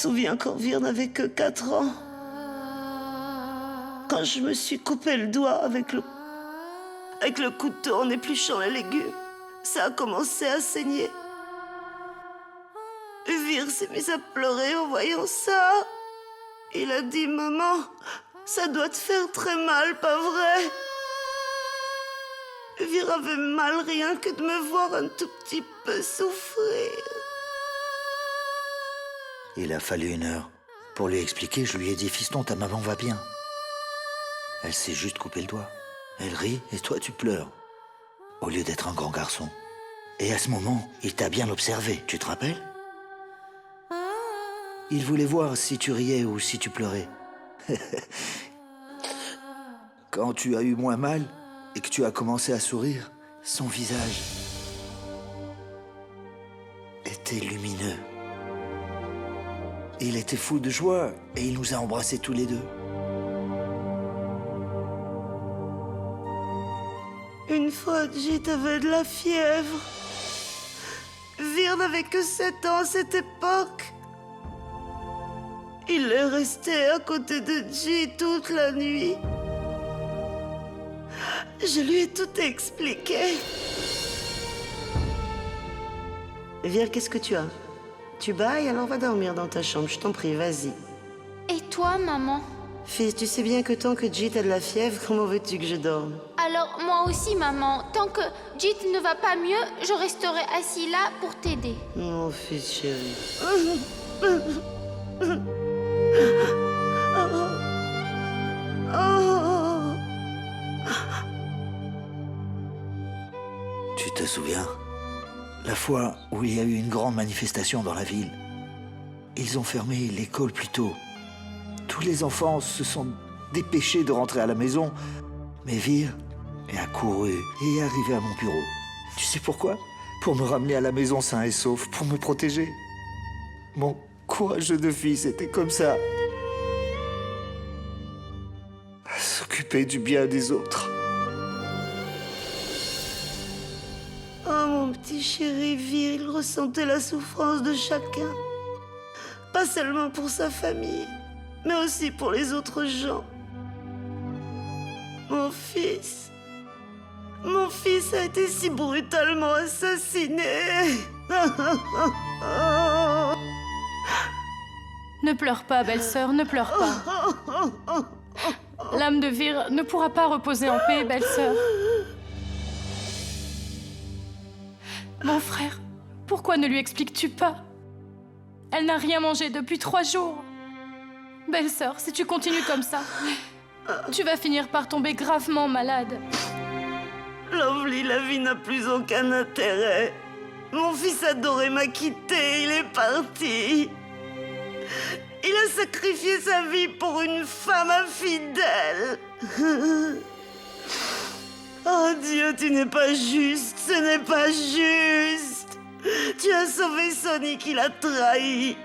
souviens quand Vir n'avait que 4 ans. Quand je me suis coupé le doigt avec le couteau en épluchant les légumes, ça a commencé à saigner. Vir s'est mis à pleurer en voyant ça. Il a dit « Maman, ça doit te faire très mal, pas vrai ?» Vir avait mal rien que de me voir un tout petit peu souffrir. Il a fallu 1 heure. Pour lui expliquer, je lui ai dit « Fiston, ta maman va bien. » Elle s'est juste coupé le doigt. Elle rit et toi tu pleures. Au lieu d'être un grand garçon. Et à ce moment, il t'a bien observé, tu te rappelles? Il voulait voir si tu riais ou si tu pleurais. Quand tu as eu moins mal et que tu as commencé à sourire, son visage était lumineux. Il était fou de joie et il nous a embrassés tous les deux. Une fois, Jit avait de la fièvre. Vir n'avait que 7 ans à cette époque. Il est resté à côté de Jit toute la nuit. Je lui ai tout expliqué. Vir, qu'est-ce que tu as? Tu bailles, alors va dormir dans ta chambre, je t'en prie, vas-y. Et toi, maman? Fils, tu sais bien que tant que Jit a de la fièvre, comment veux-tu que je dorme? Alors, moi aussi, maman. Tant que Jit ne va pas mieux, je resterai assis là pour t'aider. Mon fils chéri. Tu te souviens? La fois où il y a eu une grande manifestation dans la ville. Ils ont fermé l'école plus tôt. Tous les enfants se sont dépêchés de rentrer à la maison. Mais Vir a couru et est arrivé à mon bureau. Tu sais pourquoi? Pour me ramener à la maison sain et sauf, pour me protéger. Mon courageux de fils était comme ça. À s'occuper du bien des autres. Oh, mon petit chéri Vir, il ressentait la souffrance de chacun. Pas seulement pour sa famille, mais aussi pour les autres gens. Mon fils a été si brutalement assassiné. Ne pleure pas, belle-sœur, ne pleure pas. L'âme de Vir ne pourra pas reposer en paix, belle-sœur. Mon frère, pourquoi ne lui expliques-tu pas? Elle n'a rien mangé depuis 3 jours. Belle-sœur, si tu continues comme ça, tu vas finir par tomber gravement malade. Lovely, la vie n'a plus aucun intérêt. Mon fils adoré m'a quitté, il est parti. Il a sacrifié sa vie pour une femme infidèle. Oh Dieu, tu n'es pas juste, ce n'est pas juste. Tu as sauvé Sonny qui l'a trahi.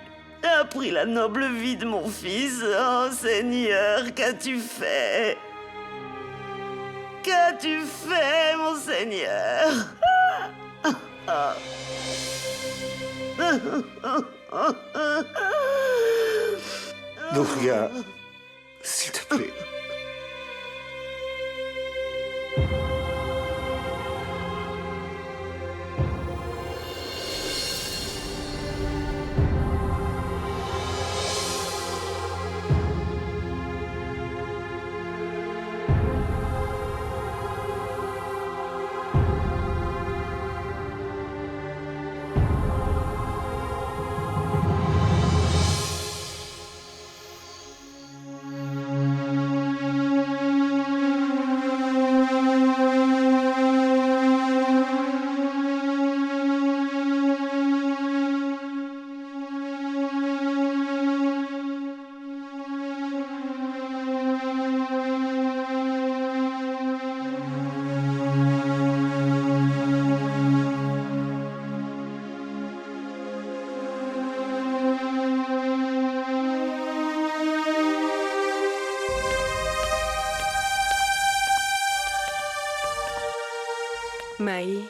A pris la noble vie de mon fils. Oh Seigneur, qu'as-tu fait? Qu'as-tu fait, mon Seigneur? Doria, s'il te plaît. Maï.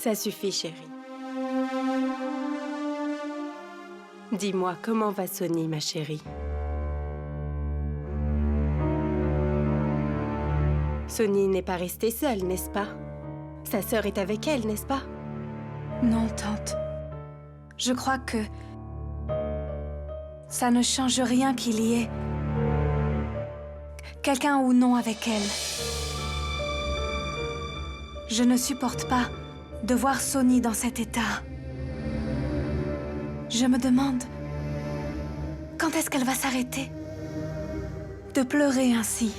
Ça suffit, chérie. Dis-moi, comment va Sonny, ma chérie? Sonny n'est pas restée seule, n'est-ce pas? Sa sœur est avec elle, n'est-ce pas? Non, tante. Je crois que ça ne change rien qu'il y ait quelqu'un ou non avec elle. Je ne supporte pas de voir Sonny dans cet état. Je me demande quand est-ce qu'elle va s'arrêter de pleurer ainsi.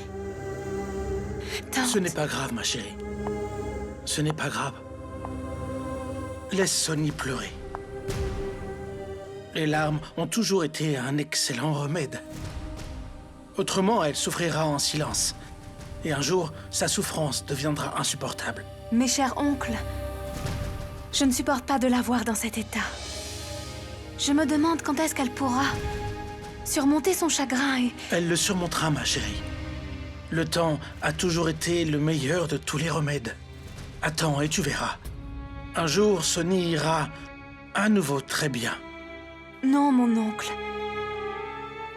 Tante. Ce n'est pas grave, ma chérie. Ce n'est pas grave. Laisse Sonny pleurer. Les larmes ont toujours été un excellent remède. Autrement, elle souffrira en silence. Et un jour, sa souffrance deviendra insupportable. Mes chers oncles, je ne supporte pas de la voir dans cet état. Je me demande quand est-ce qu'elle pourra surmonter son chagrin et... Elle le surmontera, ma chérie. Le temps a toujours été le meilleur de tous les remèdes. Attends et tu verras. Un jour, Sonny ira à nouveau très bien. Non, mon oncle.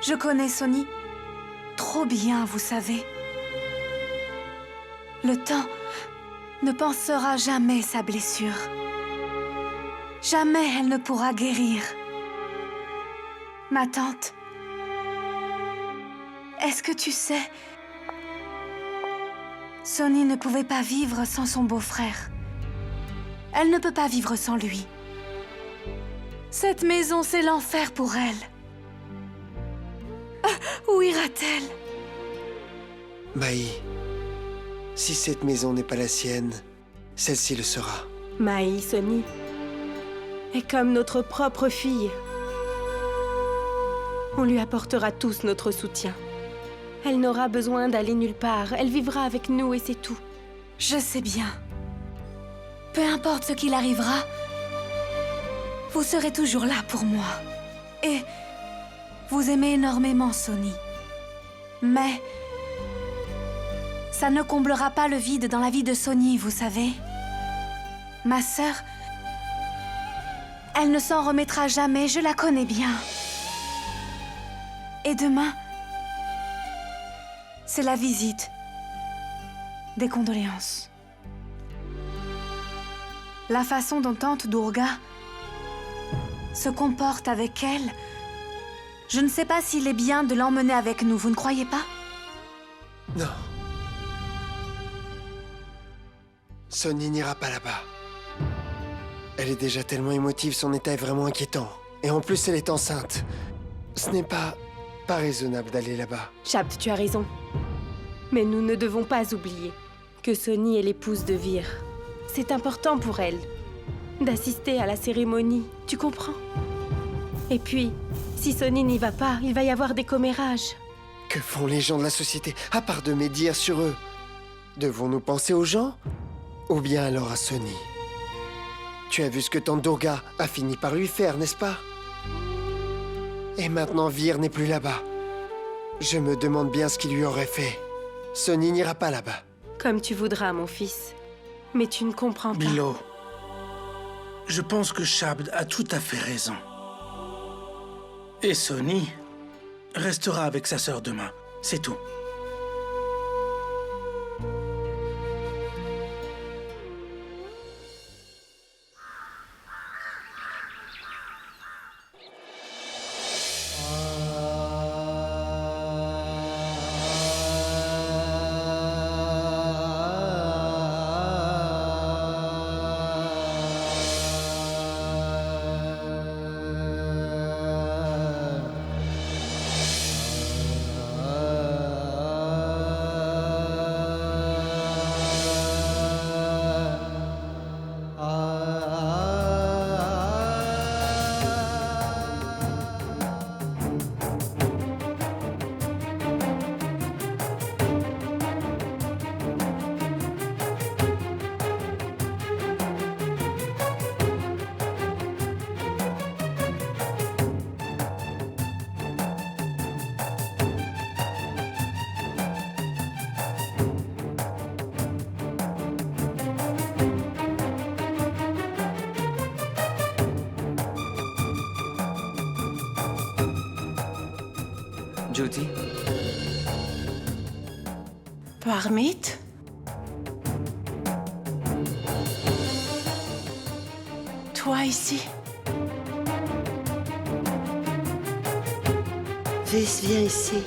Je connais Sonny trop bien, vous savez. Le temps ne pansera jamais sa blessure. Jamais elle ne pourra guérir. Ma tante, est-ce que tu sais... Sonny ne pouvait pas vivre sans son beau-frère. Elle ne peut pas vivre sans lui. Cette maison, c'est l'enfer pour elle. Où ira-t-elle? Maï, si cette maison n'est pas la sienne, celle-ci le sera. Maï, Sonny est comme notre propre fille. On lui apportera tous notre soutien. Elle n'aura besoin d'aller nulle part. Elle vivra avec nous et c'est tout. Je sais bien. Peu importe ce qu'il arrivera, vous serez toujours là pour moi. Et vous aimez énormément Sonny. Mais ça ne comblera pas le vide dans la vie de Sonny, vous savez. Ma sœur, elle ne s'en remettra jamais, je la connais bien. Et demain, c'est la visite des condoléances. La façon dont tante Durga se comporte avec elle, je ne sais pas s'il est bien de l'emmener avec nous, vous ne croyez pas? Non. Sonny n'ira pas là-bas. Elle est déjà tellement émotive, son état est vraiment inquiétant. Et en plus, elle est enceinte. Ce n'est pas raisonnable d'aller là-bas. Chapt, tu as raison. Mais nous ne devons pas oublier que Sonny est l'épouse de Vir. C'est important pour elle d'assister à la cérémonie, tu comprends? Et puis, si Sonny n'y va pas, il va y avoir des commérages. Que font les gens de la société, à part de médire sur eux? Devons-nous penser aux gens? Ou bien alors à Sonny? Tu as vu ce que tante Durga a fini par lui faire, n'est-ce pas? Et maintenant, Vir n'est plus là-bas. Je me demande bien ce qu'il lui aurait fait. Sonny n'ira pas là-bas. Comme tu voudras, mon fils. Mais tu ne comprends pas. Bilo, je pense que Shabd a tout à fait raison. Et Sonny restera avec sa sœur demain, c'est tout. Jyoti. Parmit? Toi ici? Vis, viens ici.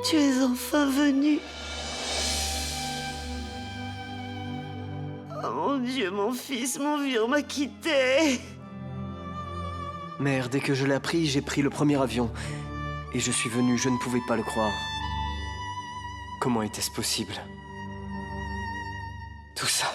Tu es enfin venu. Oh mon Dieu, mon fils, mon vieux m'a quitté. Mère, dès que je l'ai appris, j'ai pris le premier avion. Et je suis venu, je ne pouvais pas le croire. Comment était-ce possible? Tout ça.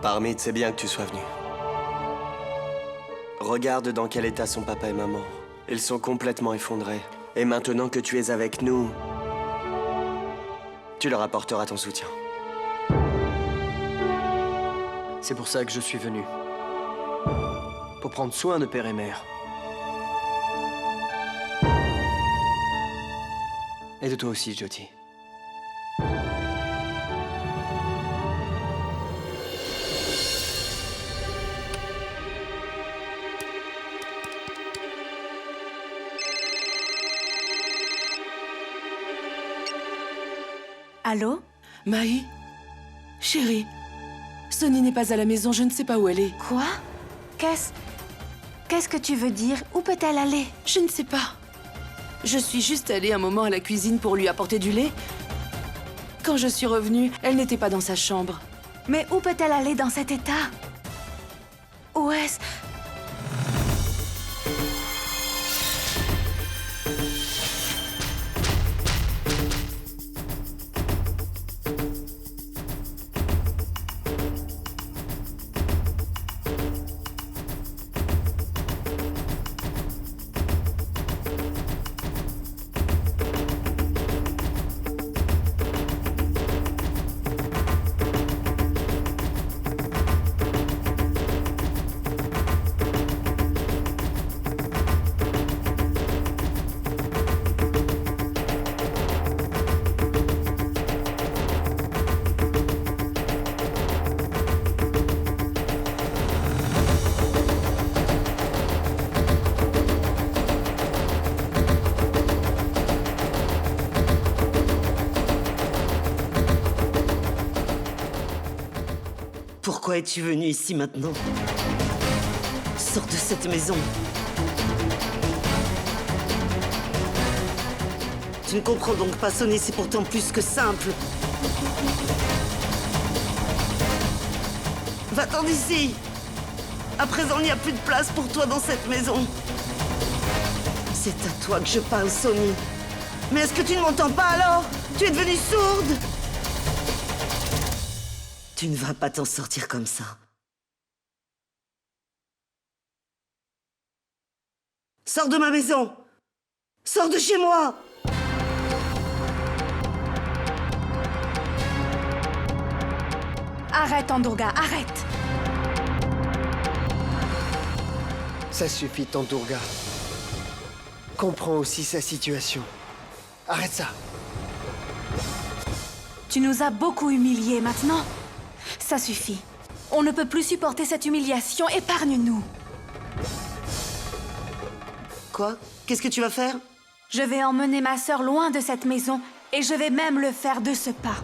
Parmit, c'est bien que tu sois venu. Regarde dans quel état sont papa et maman. Ils sont complètement effondrés. Et maintenant que tu es avec nous, tu leur apporteras ton soutien. C'est pour ça que je suis venu. Pour prendre soin de père et mère. Et de toi aussi, Jyoti. Allô? Maï? Chérie, Sonny n'est pas à la maison, je ne sais pas où elle est. Quoi? Qu'est-ce que tu veux dire? Où peut-elle aller? Je ne sais pas. Je suis juste allée un moment à la cuisine pour lui apporter du lait. Quand je suis revenue, elle n'était pas dans sa chambre. Mais où peut-elle aller dans cet état? Où est-ce? Pourquoi es-tu venu ici maintenant? Sors de cette maison. Tu ne comprends donc pas, Sonny, c'est pourtant plus que simple. Va-t'en d'ici. À présent, il n'y a plus de place pour toi dans cette maison. C'est à toi que je parle, Sonny. Mais est-ce que tu ne m'entends pas alors? Tu es devenue sourde. Tu ne vas pas t'en sortir comme ça. Sors de ma maison! Sors de chez moi! Arrête, Andurga, arrête! Ça suffit, Tandurga. Comprends aussi sa situation. Arrête ça. Tu nous as beaucoup humiliés maintenant. Ça suffit. On ne peut plus supporter cette humiliation. Épargne-nous. Quoi? Qu'est-ce que tu vas faire? Je vais emmener ma sœur loin de cette maison et je vais même le faire de ce pas.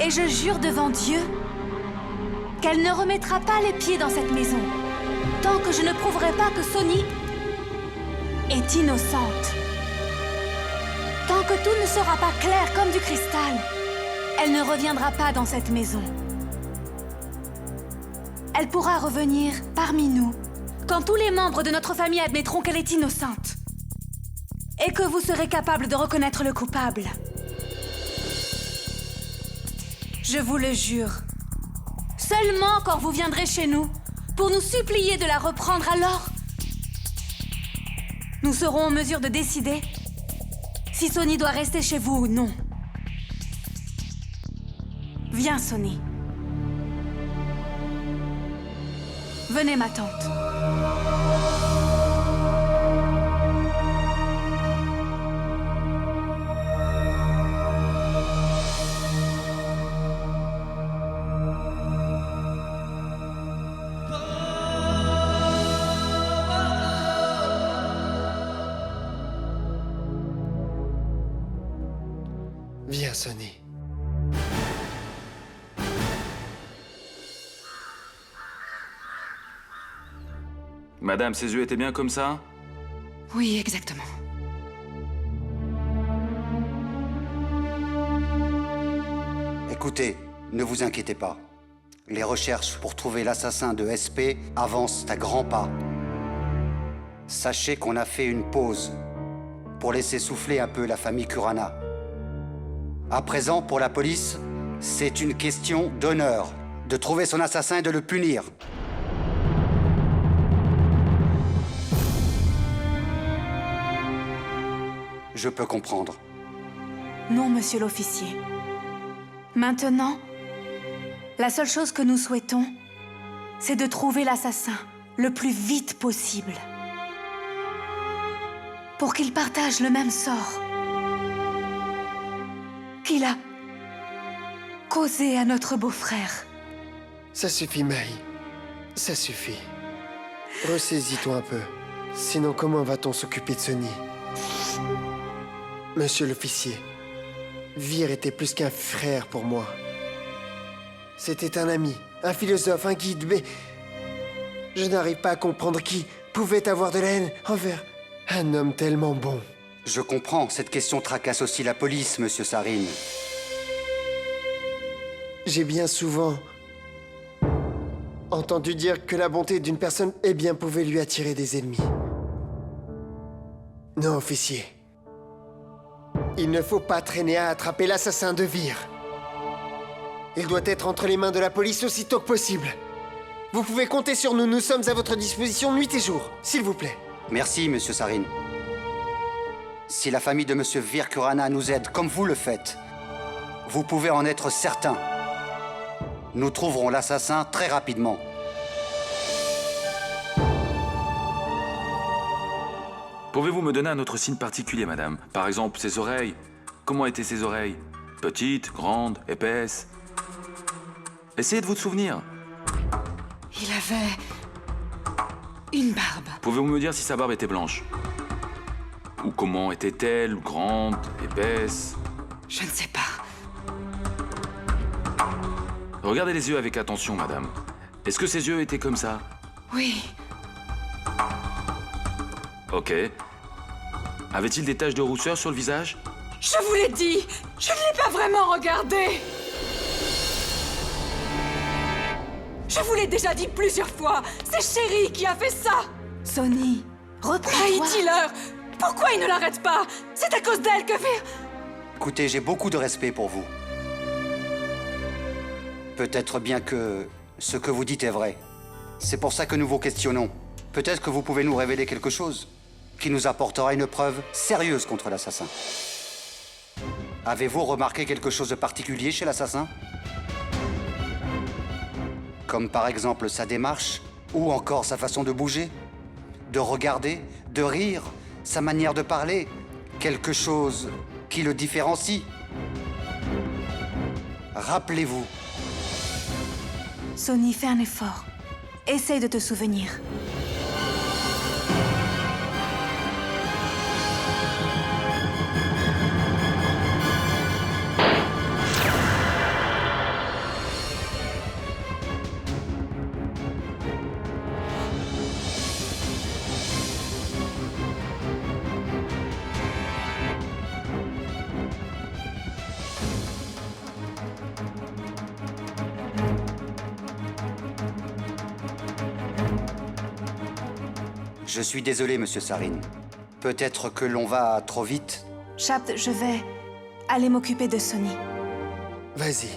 Et je jure devant Dieu qu'elle ne remettra pas les pieds dans cette maison tant que je ne prouverai pas que Sonny est innocente. Tant que tout ne sera pas clair comme du cristal. elle ne reviendra pas dans cette maison. Elle pourra revenir parmi nous quand tous les membres de notre famille admettront qu'elle est innocente. Et que vous serez capable de reconnaître le coupable. Je vous le jure. Seulement quand vous viendrez chez nous, pour nous supplier de la reprendre, alors nous serons en mesure de décider si Sonny doit rester chez vous ou non. Viens, Sonny. Venez, ma tante. Viens, Sonny. Madame, ses yeux étaient bien comme ça? Oui, exactement. Écoutez, ne vous inquiétez pas. Les recherches pour trouver l'assassin de SP avancent à grands pas. Sachez qu'on a fait une pause pour laisser souffler un peu la famille Kurana. À présent, pour la police, c'est une question d'honneur, de trouver son assassin et de le punir. Je peux comprendre. Non, monsieur l'officier. Maintenant, la seule chose que nous souhaitons, c'est de trouver l'assassin le plus vite possible. Pour qu'il partage le même sort qu'il a causé à notre beau-frère. Ça suffit, Mai. Ça suffit. Ressaisis-toi un peu. Sinon, comment va-t-on s'occuper de Sonny? Monsieur l'officier, Vir était plus qu'un frère pour moi. C'était un ami, un philosophe, un guide, mais je n'arrive pas à comprendre qui pouvait avoir de la haine envers un homme tellement bon. Je comprends, cette question tracasse aussi la police, monsieur Sarin. J'ai bien souvent entendu dire que la bonté d'une personne, eh bien, pouvait lui attirer des ennemis. Non, officier. Il ne faut pas traîner à attraper l'assassin de Vir. Il doit être entre les mains de la police aussitôt que possible. Vous pouvez compter sur nous, nous sommes à votre disposition nuit et jour, s'il vous plaît. Merci, monsieur Sarin. Si la famille de monsieur Vir Kurana nous aide comme vous le faites, vous pouvez en être certain. Nous trouverons l'assassin très rapidement. Pouvez-vous me donner un autre signe particulier, madame? Par exemple, ses oreilles. Comment étaient ses oreilles? Petites, grandes, épaisses? Essayez de vous souvenir. Il avait une barbe. Pouvez-vous me dire si sa barbe était blanche? Ou comment était-elle? Grande, épaisse? Je ne sais pas. Regardez les yeux avec attention, madame. Est-ce que ses yeux étaient comme ça? Oui. Ok. Avait-il des taches de rousseur sur le visage? Je vous l'ai dit, je ne l'ai pas vraiment regardé. Je vous l'ai déjà dit plusieurs fois, c'est Chéri qui a fait ça. Sonny, reprends-toi. Hitler, pourquoi il ne l'arrête pas? C'est à cause d'elle que Vir... Écoutez, j'ai beaucoup de respect pour vous. Peut-être bien que ce que vous dites est vrai. C'est pour ça que nous vous questionnons. Peut-être que vous pouvez nous révéler quelque chose qui nous apportera une preuve sérieuse contre l'assassin. Avez-vous remarqué quelque chose de particulier chez l'assassin? Comme par exemple sa démarche, ou encore sa façon de bouger, de regarder, de rire, sa manière de parler, quelque chose qui le différencie. Rappelez-vous. Sonny, fais un effort. Essaye de te souvenir. Je suis désolé, monsieur Sarine. Peut-être que l'on va trop vite. Shapt, je vais aller m'occuper de Sonny. Vas-y.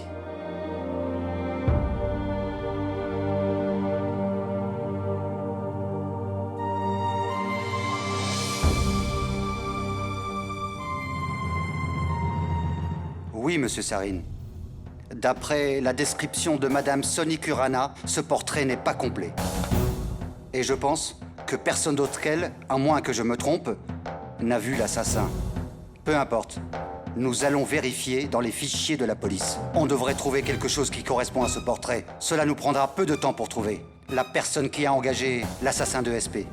Oui, monsieur Sarine. D'après la description de Madame Sonny Kurana, ce portrait n'est pas complet. Et je pense que personne d'autre qu'elle, à moins que je me trompe, n'a vu l'assassin. Peu importe. Nous allons vérifier dans les fichiers de la police. On devrait trouver quelque chose qui correspond à ce portrait. Cela nous prendra peu de temps pour trouver la personne qui a engagé l'assassin de SP.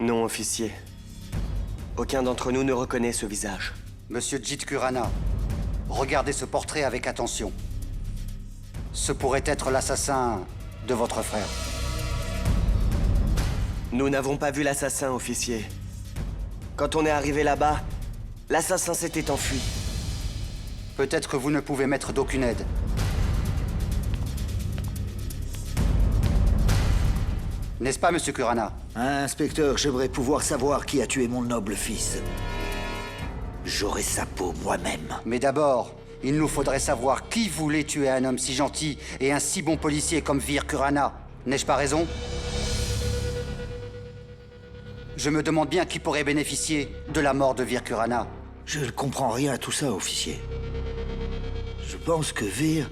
Non, officier. Aucun d'entre nous ne reconnaît ce visage. Monsieur Jit Kurana, regardez ce portrait avec attention. Ce pourrait être l'assassin de votre frère. Nous n'avons pas vu l'assassin, officier. Quand on est arrivé là-bas, l'assassin s'était enfui. Peut-être que vous ne pouvez m'être d'aucune aide. N'est-ce pas, monsieur Kurana? Inspecteur, j'aimerais pouvoir savoir qui a tué mon noble fils. J'aurai sa peau moi-même. Mais d'abord, il nous faudrait savoir qui voulait tuer un homme si gentil et un si bon policier comme Vir Kurana. N'ai-je pas raison? Je me demande bien qui pourrait bénéficier de la mort de Vir Kurana. Je ne comprends rien à tout ça, officier. Je pense que Vir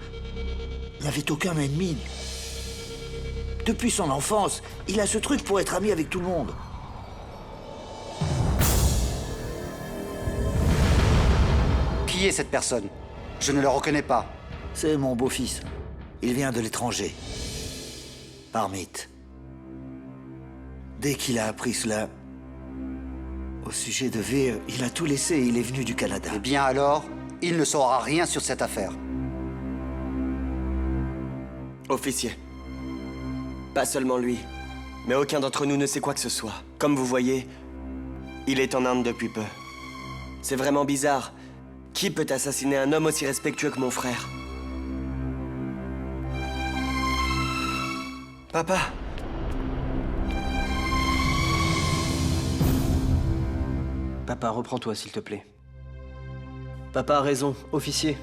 n'avait aucun ennemi. Depuis son enfance, il a ce truc pour être ami avec tout le monde. Qui est cette personne? Je ne le reconnais pas. C'est mon beau-fils. Il vient de l'étranger. Parmit. Dès qu'il a appris cela, au sujet de Vir, il a tout laissé et il est venu du Canada. Eh bien alors, il ne saura rien sur cette affaire. Officier. Pas seulement lui, mais aucun d'entre nous ne sait quoi que ce soit. Comme vous voyez, il est en Inde depuis peu. C'est vraiment bizarre. Qui peut assassiner un homme aussi respectueux que mon frère? Papa! Papa, reprends-toi, s'il te plaît. Papa a raison, officier.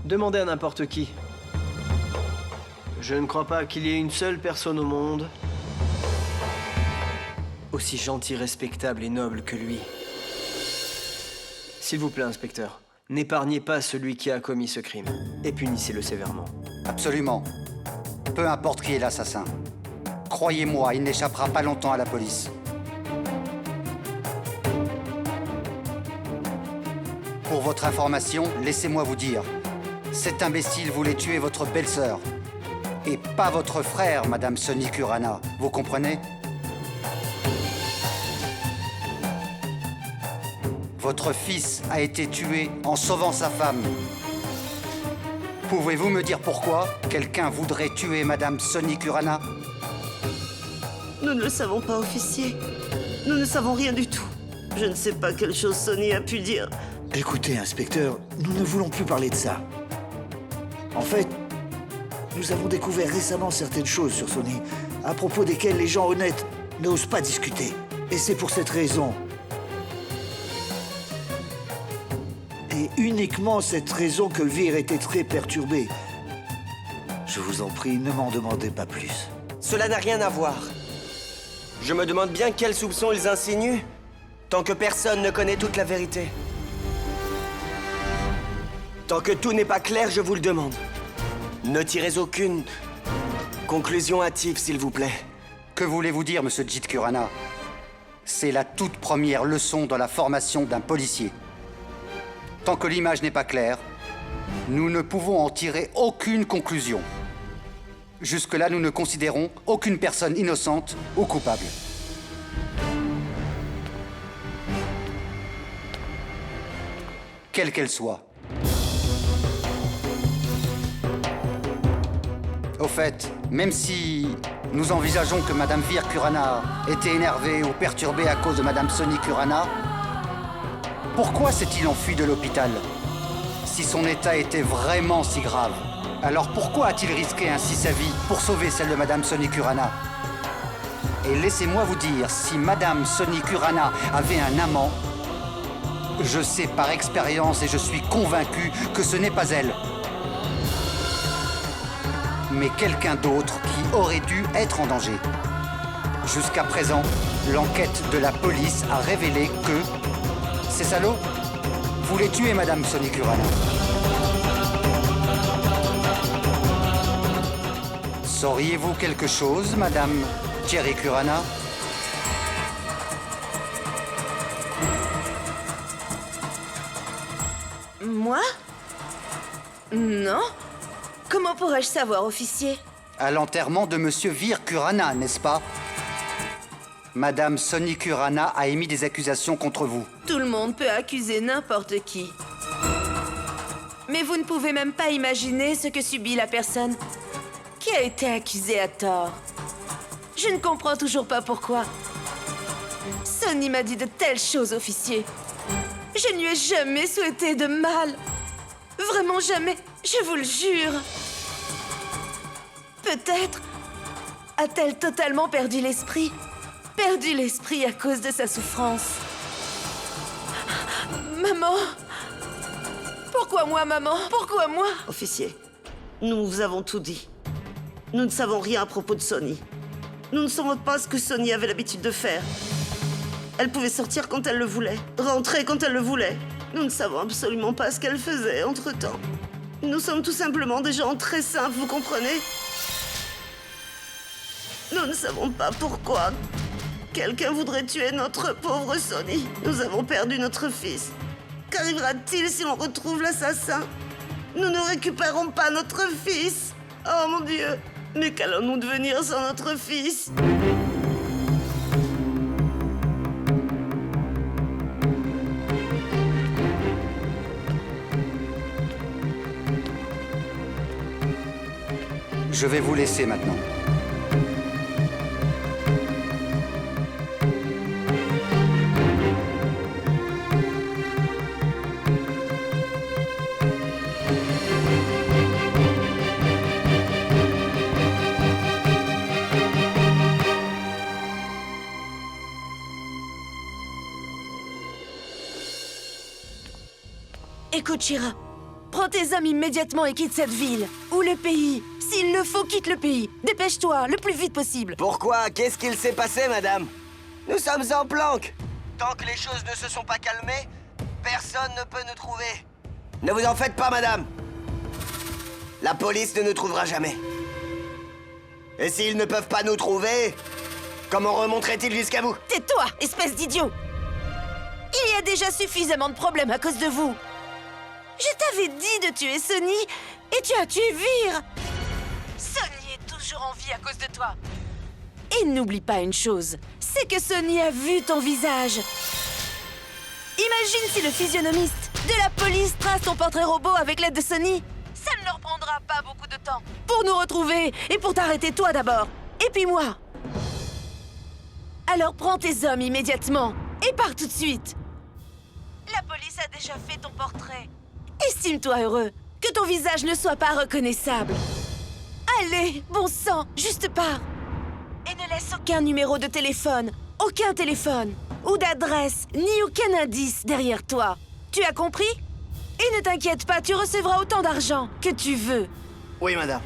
Demandez à n'importe qui. Je ne crois pas qu'il y ait une seule personne au monde aussi gentil, respectable et noble que lui. S'il vous plaît, inspecteur, n'épargnez pas celui qui a commis ce crime et punissez-le sévèrement. Absolument. Peu importe qui est l'assassin. Croyez-moi, il n'échappera pas longtemps à la police. Pour votre information, laissez-moi vous dire, cet imbécile voulait tuer votre belle-sœur. Et pas votre frère, Madame Sonny Kurana. Vous comprenez? Votre fils a été tué en sauvant sa femme. Pouvez-vous me dire pourquoi quelqu'un voudrait tuer Madame Sonny Kurana? Nous ne le savons pas, officier. Nous ne savons rien du tout. Je ne sais pas quelle chose Sonny a pu dire. Écoutez, inspecteur, nous ne voulons plus parler de ça. En fait, nous avons découvert récemment certaines choses sur Sonny, à propos desquelles les gens honnêtes n'osent pas discuter. Et c'est pour cette raison. Et uniquement cette raison que Vir était très perturbé. Je vous en prie, ne m'en demandez pas plus. Cela n'a rien à voir. Je me demande bien quels soupçons ils insinuent, tant que personne ne connaît toute la vérité. Tant que tout n'est pas clair, je vous le demande. Ne tirez aucune conclusion hâtive, s'il vous plaît. Que voulez-vous dire, monsieur Jit Kurana? C'est la toute première leçon dans la formation d'un policier. Tant que l'image n'est pas claire, nous ne pouvons en tirer aucune conclusion. Jusque-là, nous ne considérons aucune personne innocente ou coupable. Quelle qu'elle soit. Au fait, même si nous envisageons que Madame Vir Kurana était énervée ou perturbée à cause de Madame Sonny Kurana, Pourquoi s'est-il enfui de l'hôpital? Si son état était vraiment si grave, alors pourquoi a-t-il risqué ainsi sa vie pour sauver celle de Madame Sonny Kurana? Et laissez-moi vous dire, si Madame Sonny Kurana avait un amant, je sais par expérience et je suis convaincu que ce n'est pas elle, mais quelqu'un d'autre qui aurait dû être en danger. Jusqu'à présent, l'enquête de la police a révélé que ces salauds voulaient tuer Madame Sonny Kurana. Sauriez-vous quelque chose, Madame Thierry Kurana? Moi? Non. Comment pourrais-je savoir, officier? À l'enterrement de Monsieur Vir Kurana, n'est-ce pas? Madame Sonny Kurana a émis des accusations contre vous. Tout le monde peut accuser n'importe qui. Mais vous ne pouvez même pas imaginer ce que subit la personne qui a été accusée à tort. Je ne comprends toujours pas pourquoi. Sonny m'a dit de telles choses, officier. Je ne lui ai jamais souhaité de mal. Vraiment jamais, je vous le jure. Peut-être a-t-elle totalement perdu l'esprit. Perdu l'esprit à cause de sa souffrance. Maman! Pourquoi moi, maman? Pourquoi moi? Officier, nous vous avons tout dit. Nous ne savons rien à propos de Sonny. Nous ne savons pas ce que Sonny avait l'habitude de faire. Elle pouvait sortir quand elle le voulait, rentrer quand elle le voulait. Nous ne savons absolument pas ce qu'elle faisait entre-temps. Nous sommes tout simplement des gens très simples, vous comprenez? Nous ne savons pas pourquoi quelqu'un voudrait tuer notre pauvre Sonny. Nous avons perdu notre fils. Qu'arrivera-t-il si l'on retrouve l'assassin? Nous ne récupérons pas notre fils. Oh mon Dieu! Mais qu'allons-nous devenir sans notre fils? Je vais vous laisser maintenant. Écoute, Shira. Prends tes hommes immédiatement et quitte cette ville. Ou le pays. S'il le faut, quitte le pays. Dépêche-toi, le plus vite possible. Pourquoi? Qu'est-ce qu'il s'est passé, madame? Nous sommes en planque. Tant que les choses ne se sont pas calmées, personne ne peut nous trouver. Ne vous en faites pas, madame. La police ne nous trouvera jamais. Et s'ils ne peuvent pas nous trouver, comment remonteraient-ils jusqu'à vous? Tais-toi, espèce d'idiot. Il y a déjà suffisamment de problèmes à cause de vous. Je t'avais dit de tuer Sonny, et tu as tué Vir. Sonny est toujours en vie à cause de toi. Et n'oublie pas une chose, c'est que Sonny a vu ton visage. Imagine si le physionomiste de la police trace ton portrait robot avec l'aide de Sonny. Ça ne leur prendra pas beaucoup de temps. Pour nous retrouver, et pour t'arrêter toi d'abord, et puis moi. Alors prends tes hommes immédiatement, et pars tout de suite. La police a déjà fait ton portrait. Estime-toi heureux, que ton visage ne soit pas reconnaissable. Allez, bon sang, juste pars. Et ne laisse aucun numéro de téléphone, aucun téléphone, ou d'adresse, ni aucun indice derrière toi. Tu as compris? Et ne t'inquiète pas, tu recevras autant d'argent que tu veux. Oui, madame.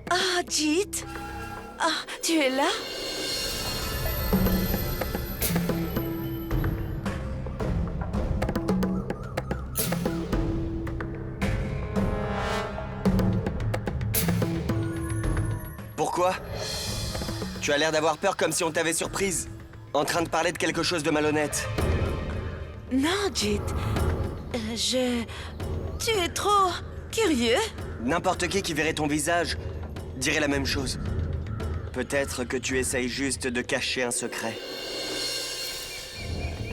Ah, Jit. Ah, tu es là? Pourquoi? Tu as l'air d'avoir peur comme si on t'avait surprise. En train de parler de quelque chose de malhonnête. Non, Jit. Tu es trop curieux. N'importe qui verrait ton visage dirait la même chose. Peut-être que tu essayes juste de cacher un secret.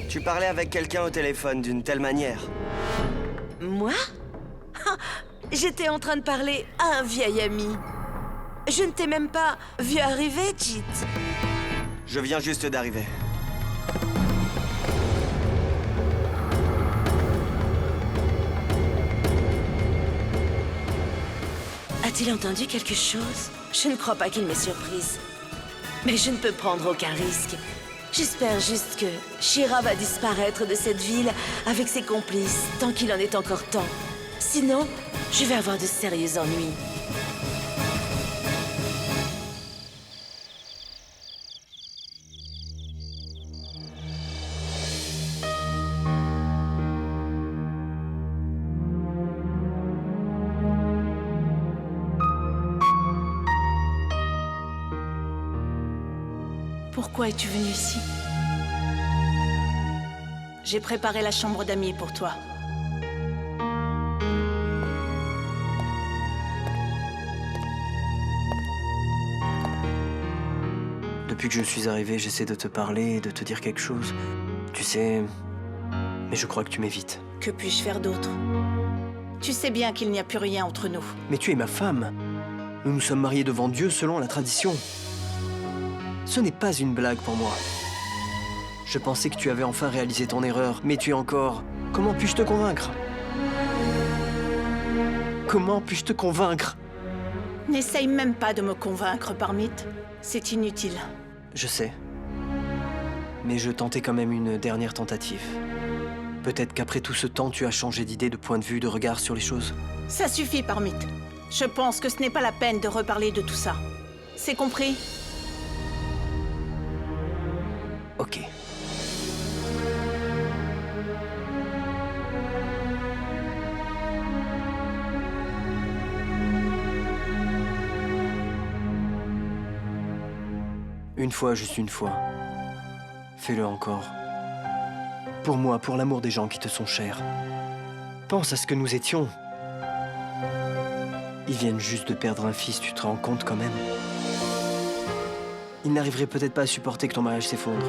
Tu parlais avec quelqu'un au téléphone d'une telle manière. Moi? j'étais en train de parler à un vieil ami. Je ne t'ai même pas vu arriver, Jit. Je viens juste d'arriver. A-t-il entendu quelque chose? Je ne crois pas qu'il m'ait surprise. Mais je ne peux prendre aucun risque. J'espère juste que Shira va disparaître de cette ville avec ses complices tant qu'il en est encore temps. Sinon, je vais avoir de sérieux ennuis. Pourquoi es-tu venu ici? J'ai préparé la chambre d'amis pour toi. Depuis que je suis arrivé, j'essaie de te parler et de te dire quelque chose. Tu sais... Mais je crois que tu m'évites. Que puis-je faire d'autre? Tu sais bien qu'il n'y a plus rien entre nous. Mais tu es ma femme. Nous nous sommes mariés devant Dieu selon la tradition. Ce n'est pas une blague pour moi. Je pensais que tu avais enfin réalisé ton erreur, mais tu es encore... Comment puis-je te convaincre? Comment puis-je te convaincre? N'essaye même pas de me convaincre, Parmit. C'est inutile. Je sais. Mais je tentais quand même une dernière tentative. Peut-être qu'après tout ce temps, tu as changé d'idée, de point de vue, de regard sur les choses. Ça suffit, Parmit. Je pense que ce n'est pas la peine de reparler de tout ça. C'est compris? Ok. Une fois, juste une fois. Fais-le encore. Pour moi, pour l'amour des gens qui te sont chers. Pense à ce que nous étions. Ils viennent juste de perdre un fils, tu te rends compte quand même? Ils n'arriveraient peut-être pas à supporter que ton mariage s'effondre.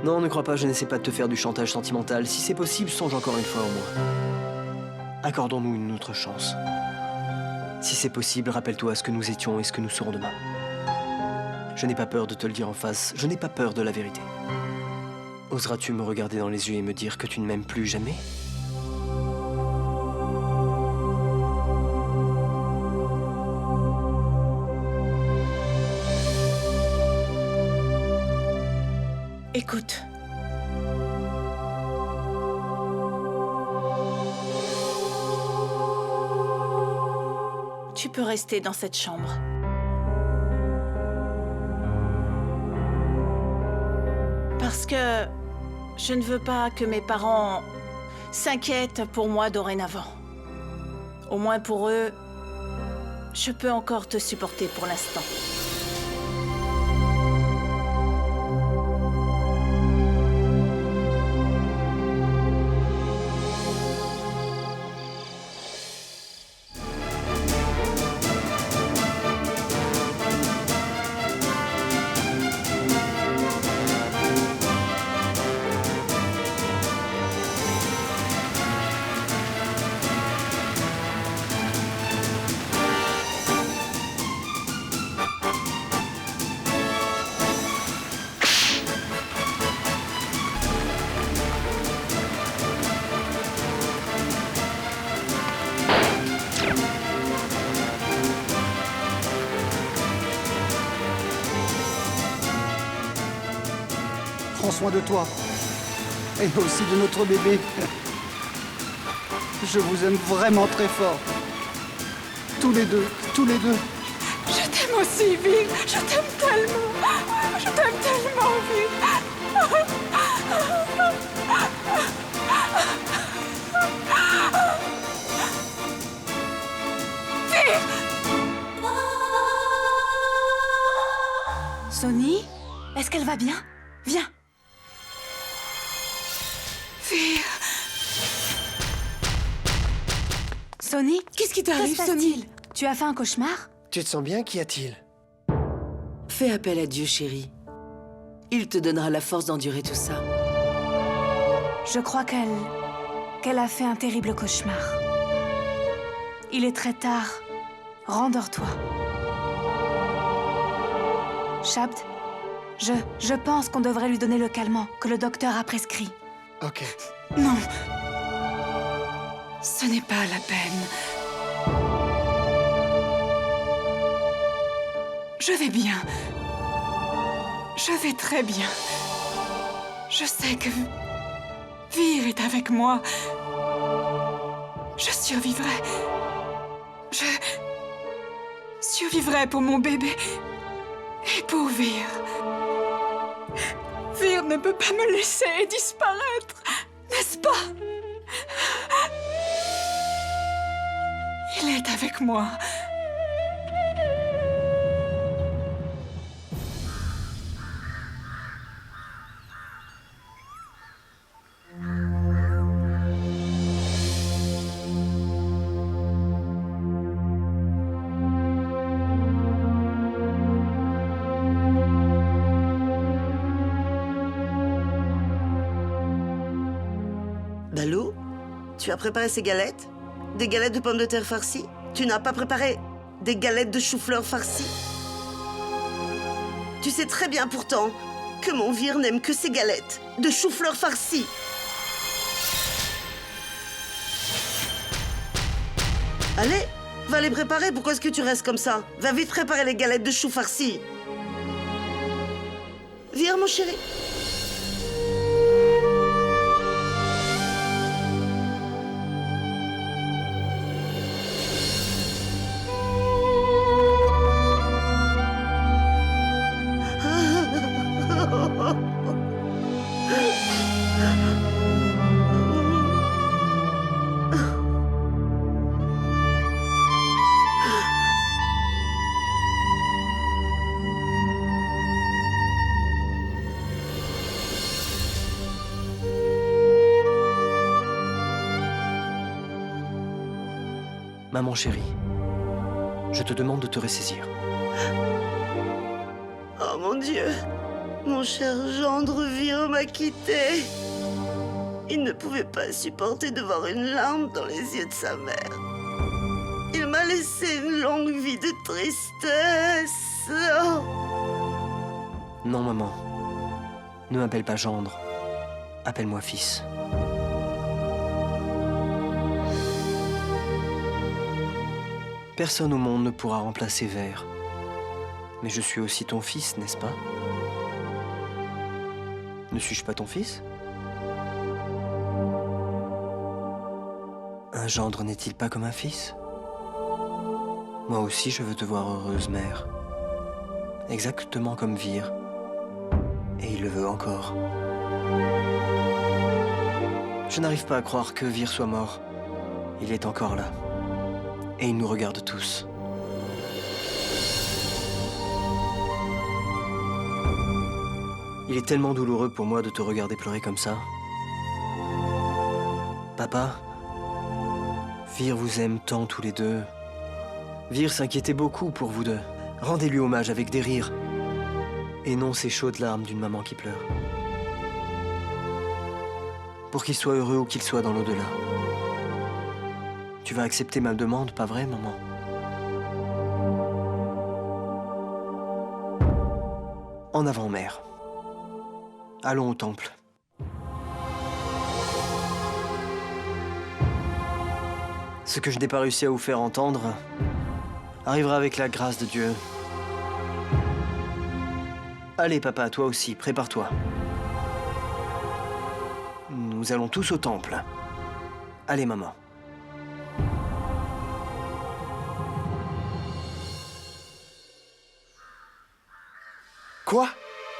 Non, ne crois pas, je n'essaie pas de te faire du chantage sentimental. Si c'est possible, songe encore une fois au moins. Accordons-nous une autre chance. Si c'est possible, rappelle-toi ce que nous étions et ce que nous serons demain. Je n'ai pas peur de te le dire en face, je n'ai pas peur de la vérité. Oseras-tu me regarder dans les yeux et me dire que tu ne m'aimes plus jamais? Écoute. Tu peux rester dans cette chambre. Parce que je ne veux pas que mes parents s'inquiètent pour moi dorénavant. Au moins pour eux, je peux encore te supporter pour l'instant. Prends soin de toi. Et aussi de notre bébé. Je vous aime vraiment très fort. Tous les deux, tous les deux. Je t'aime aussi, Viv. Je t'aime tellement. Je t'aime tellement, Viv. Sonny, est-ce qu'elle va bien? Viens. Sonny, Qu'est-ce qui t'arrive, Sonny? Tu as fait un cauchemar? Tu te sens bien? Qu'y a-t-il? Fais appel à Dieu, chérie. Il te donnera la force d'endurer tout ça. Je crois qu'elle a fait un terrible cauchemar. Il est très tard. Rendors-toi. Shabd, je pense qu'on devrait lui donner le calmant que le docteur a prescrit. Ok. Non. Ce n'est pas la peine. Je vais bien. Je vais très bien. Je sais que Vir est avec moi. Je survivrai. Je survivrai pour mon bébé et pour Vir. Vir ne peut pas me laisser disparaître, n'est-ce pas? Il est avec moi. Balou, tu as préparé ces galettes? Des galettes de pommes de terre farcies? Tu n'as pas préparé des galettes de chou-fleur farcies? Tu sais très bien pourtant que mon Vir n'aime que ces galettes de chou-fleur farcies. Allez, va les préparer. Pourquoi est-ce que tu restes comme ça? Va vite préparer les galettes de chou farcies. Vir, mon chéri. Maman chérie, je te demande de te ressaisir. Oh mon Dieu, mon cher gendre Vir m'a quitté. Il ne pouvait pas supporter de voir une larme dans les yeux de sa mère. Il m'a laissé une longue vie de tristesse. Oh. Non, maman. Ne m'appelle pas gendre. Appelle-moi fils. Personne au monde ne pourra remplacer Ver. Mais je suis aussi ton fils, n'est-ce pas? Ne suis-je pas ton fils? Un gendre n'est-il pas comme un fils? Moi aussi, je veux te voir heureuse, mère. Exactement comme Vir. Et il le veut encore. Je n'arrive pas à croire que Vir soit mort. Il est encore là. Et il nous regarde tous. Il est tellement douloureux pour moi de te regarder pleurer comme ça. Papa, Vir vous aime tant tous les deux. Vir s'inquiétait beaucoup pour vous deux. Rendez-lui hommage avec des rires. Et non ces chaudes larmes d'une maman qui pleure. Pour qu'il soit heureux où qu'il soit dans l'au-delà. Tu vas accepter ma demande, pas vrai, maman? En avant, mère. Allons au temple. Ce que je n'ai pas réussi à vous faire entendre arrivera avec la grâce de Dieu. Allez, papa, toi aussi, prépare-toi. Nous allons tous au temple. Allez, maman. Quoi?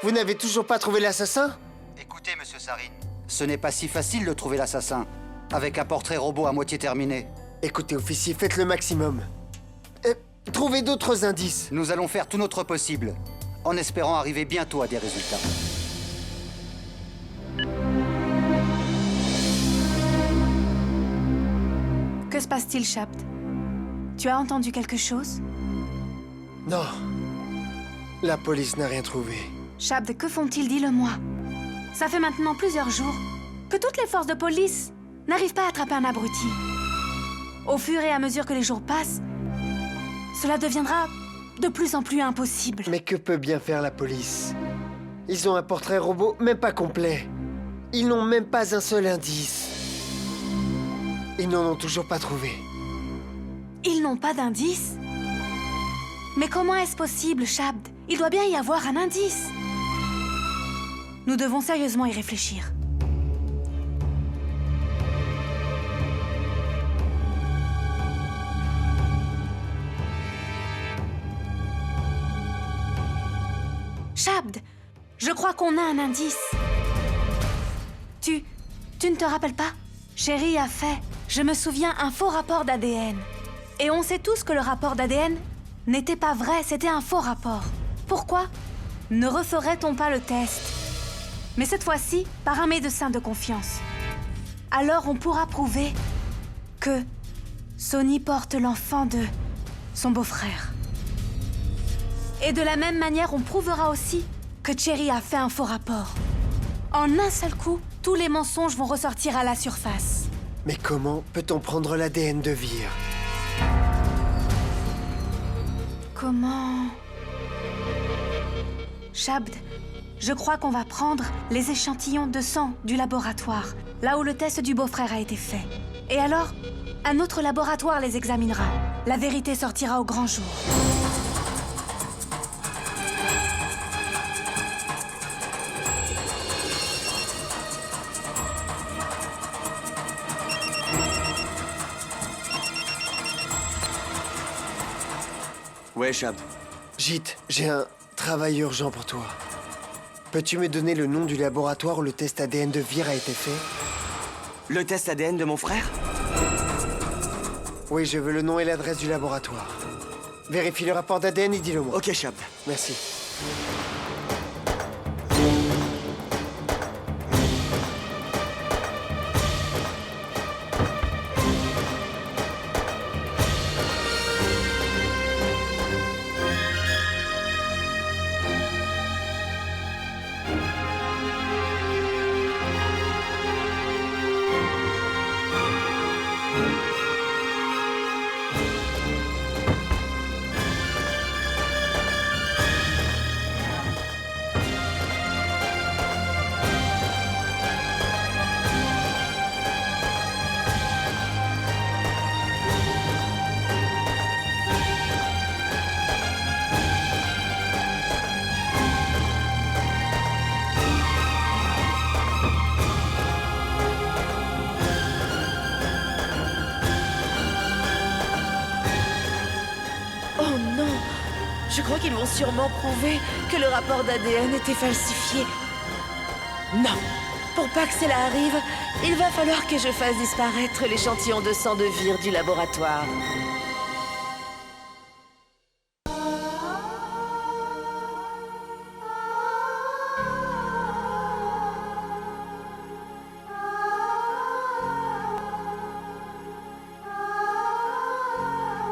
Vous n'avez toujours pas trouvé l'assassin? Écoutez, monsieur Sarine, ce n'est pas si facile de trouver l'assassin, avec un portrait robot à moitié terminé. Écoutez, officier, faites le maximum. Trouvez d'autres indices. Nous allons faire tout notre possible, en espérant arriver bientôt à des résultats. Que se passe-t-il, Shabd? Tu as entendu quelque chose? Non. La police n'a rien trouvé. Shabd, que font-ils? Dis-le-moi. Ça fait maintenant plusieurs jours que toutes les forces de police n'arrivent pas à attraper un abruti. Au fur et à mesure que les jours passent, cela deviendra de plus en plus impossible. Mais que peut bien faire la police? Ils ont un portrait robot même pas complet. Ils n'ont même pas un seul indice. Ils n'en ont toujours pas trouvé. Ils n'ont pas d'indice? Mais comment est-ce possible, Shabd? Il doit bien y avoir un indice. Nous devons sérieusement y réfléchir. Shabd, je crois qu'on a un indice. Tu ne te rappelles pas? Chérie a fait, je me souviens, un faux rapport d'ADN. Et on sait tous que le rapport d'ADN n'était pas vrai, c'était un faux rapport. Pourquoi ne referait-on pas le test? Mais cette fois-ci, par un médecin de confiance. Alors on pourra prouver que Sonny porte l'enfant de son beau-frère. Et de la même manière, on prouvera aussi que Cherry a fait un faux rapport. En un seul coup, tous les mensonges vont ressortir à la surface. Mais comment peut-on prendre l'ADN de Vir? Comment... Shabd, je crois qu'on va prendre les échantillons de sang du laboratoire, là où le test du beau-frère a été fait. Et alors, un autre laboratoire les examinera. La vérité sortira au grand jour. Ouais, Shabd. Jit, j'ai un travail urgent pour toi. Peux-tu me donner le nom du laboratoire où le test ADN de Vir a été fait? Le test ADN de mon frère? Oui, je veux le nom et l'adresse du laboratoire. Vérifie le rapport d'ADN et dis-le-moi. Ok, Shabd. Merci. Oh non! Je crois qu'ils vont sûrement prouver que le rapport d'ADN était falsifié. Non! Pour pas que cela arrive, il va falloir que je fasse disparaître l'échantillon de sang de Vir du laboratoire.